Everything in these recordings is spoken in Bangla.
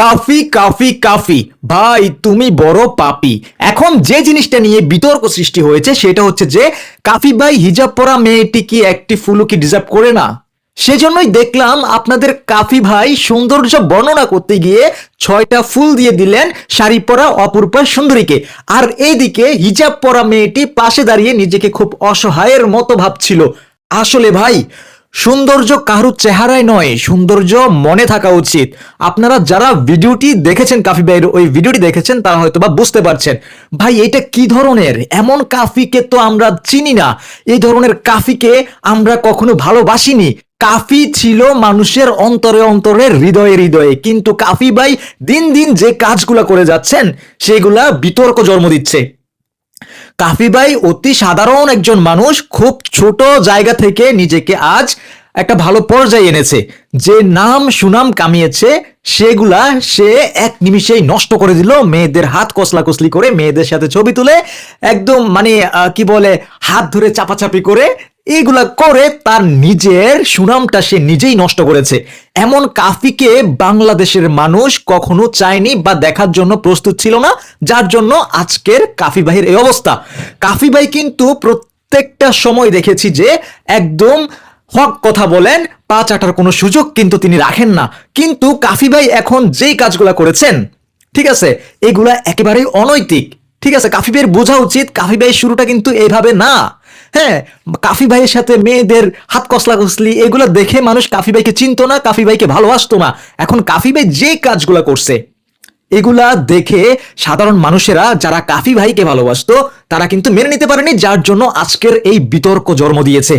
কাফি কাফি কাফি ভাই তুমি বড় পাপী। এখন যে জিনিসটা নিয়ে বিতর্ক সৃষ্টি হয়েছে সেটা হচ্ছে যে কাফি ভাই হিজাব পরা মেয়েটি কি একটি ফুলও কি ডিজার্ভ করে না। সেজন্যই দেখলাম আপনাদের কাফি ভাই সৌন্দর্য বর্ণনা করতে গিয়ে 6টা ফুল দিয়ে দিলেন শাড়ি পরা অপরূপা সুন্দরীকে, আর এইদিকে হিজাব পরা মেয়েটি পাশে দাঁড়িয়ে নিজেকে খুব অসহায়ের মতো ভাবছিল। আসলে ভাই সৌন্দর্য কারুর চেহারায় নয়, সৌন্দর্য মনে থাকা উচিত। আপনারা যারা ভিডিওটি দেখেছেন, কাফি ভাইয়ের ওই ভিডিওটি দেখেছেন, তারা হয়তো বা বুঝতে পারছেন ভাই এটা কি ধরনের। এমন কাফিকে তো আমরা চিনি না, এই ধরনের কাফিকে আমরা কখনো ভালোবাসিনি। কাফি ছিল মানুষের অন্তরে অন্তরে হৃদয়ে হৃদয়ে, কিন্তু কাফি ভাই দিন দিন যে কাজগুলা করে যাচ্ছেন সেগুলা বিতর্ক জন্ম দিচ্ছে। কাফি ভাই অতি সাধারণ একজন মানুষ, খুব ছোট জায়গা থেকে নিজেকে আজ একটা ভালো পর্যায়ে এনেছে। যে নাম সুনাম কামিয়েছে সেগুলা সে এক নিমিষেই নষ্ট করে দিল। মেয়েদের হাত কসলাকসলি করে, মেয়েদের সাথে ছবি তুলে, একদম মানে কি বলে হাত ধরে চাপাচাপি করে, এইগুলা করে তার নিজের সুনামটা সে নিজেই নষ্ট করেছে। এমন কাফিকে বাংলাদেশের মানুষ কখনো চায়নি বা দেখার জন্য প্রস্তুত ছিল না, যার জন্য আজকের কাফি ভাইয়ের এই অবস্থা। কাফি ভাই কিন্তু প্রত্যেকটা সময় দেখেছি যে একদম হক কথা বলেন, পা চাটার কোনো সুযোগ কিন্তু তিনি রাখেন না। কিন্তু কাফি ভাই এখন যেই কাজগুলা করেছেন, ঠিক আছে, এগুলা একেবারেই অনৈতিক। ঠিক আছে, কাফি ভাইয়ের বোঝা উচিত কাফি ভাইয়ের শুরুটা কিন্তু এইভাবে না। হ্যাঁ, কাফি ভাইয়ের সাথে মেয়েদের হাত কসলাকসলি এগুলো দেখে মানুষ কাফি ভাইকে চিনতো না, কাফি ভাইকে ভালোবাসতো না। এখন কাফি ভাই যে কাজগুলা করছে এগুলা দেখে সাধারণ মানুষেরা যারা কাফি ভাইকে ভালোবাসতো তারা কিন্তু মেনে নিতে পারেনি, যার জন্য আজকের এই বিতর্ক জন্ম দিয়েছে।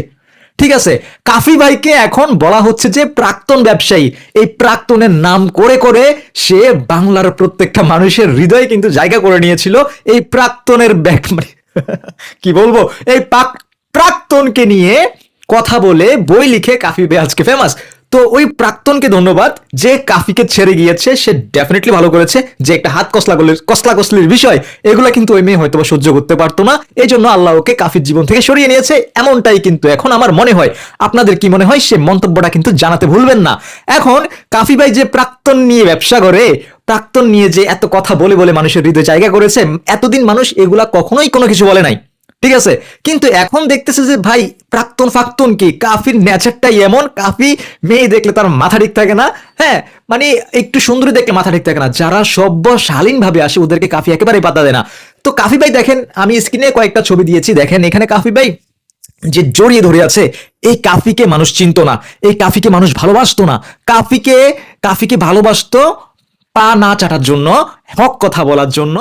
ঠিক আছে, কাফি ভাইকে এখন বলা হচ্ছে যে প্রাক্তন ব্যবসায়ী। এই প্রাক্তনের নাম করে করে সে বাংলার প্রত্যেকটা মানুষের হৃদয়ে কিন্তু জায়গা করে নিয়েছিল। এই প্রাক্তনের কি বলবো, এই প্রাক্তনকে নিয়ে কথা বলে বই লিখে কাফি ভাই আজকে ফেমাস। তো ওই প্রাক্তনকে ধন্যবাদ যে কাফিকে ছেড়ে গিয়েছে, সে ডেফিনেটলি ভালো করেছে। যে একটা হাত কসলাকসলির বিষয়, এগুলা কিন্তু ওই মেয়ে হয়তো সহ্য করতে পারতো না, এই জন্য আল্লাহ ওকে কাফির জীবন থেকে সরিয়ে নিয়েছে। এমনটাই কিন্তু এখন আমার মনে হয়। আপনাদের কি মনে হয় সে মন্তব্যটা কিন্তু জানাতে ভুলবেন না। এখন কাফি ভাই যে প্রাক্তন নিয়ে ব্যবসা করে, প্রাক্তন নিয়ে যে এত কথা বলে বলে মানুষের হৃদয়ে জায়গা করেছে, এতদিন মানুষ এগুলা কখনোই কোনো কিছু বলে নাই। ঠিক আছে, কিন্তু এখন দেখতেছে যে ভাই প্রাক্তন ফাক্তন কি, কাফির নেচারটাই এমন। কাফি মেয়ে দেখলে তার মাথা ঠিক থাকে না। হ্যাঁ, মানে একটু সুন্দরী দেখলে মাথা ঠিক থাকে না। যারা সভ্য শালীন ভাবে আসে ওদেরকে কাফি একেবারেই পাত্তা দেয় না। তো কাফি ভাই দেখেন, আমি স্ক্রিনে কয়েকটা ছবি দিয়েছি, দেখেন এখানে কাফি ভাই যে জড়িয়ে ধরে আছে। এই কাফিকে মানুষ চিনতো না, এই কাফিকে মানুষ ভালোবাসতো না। কাফিকে ভালোবাসতো পা না চাটার জন্য, হক কথা বলার জন্য।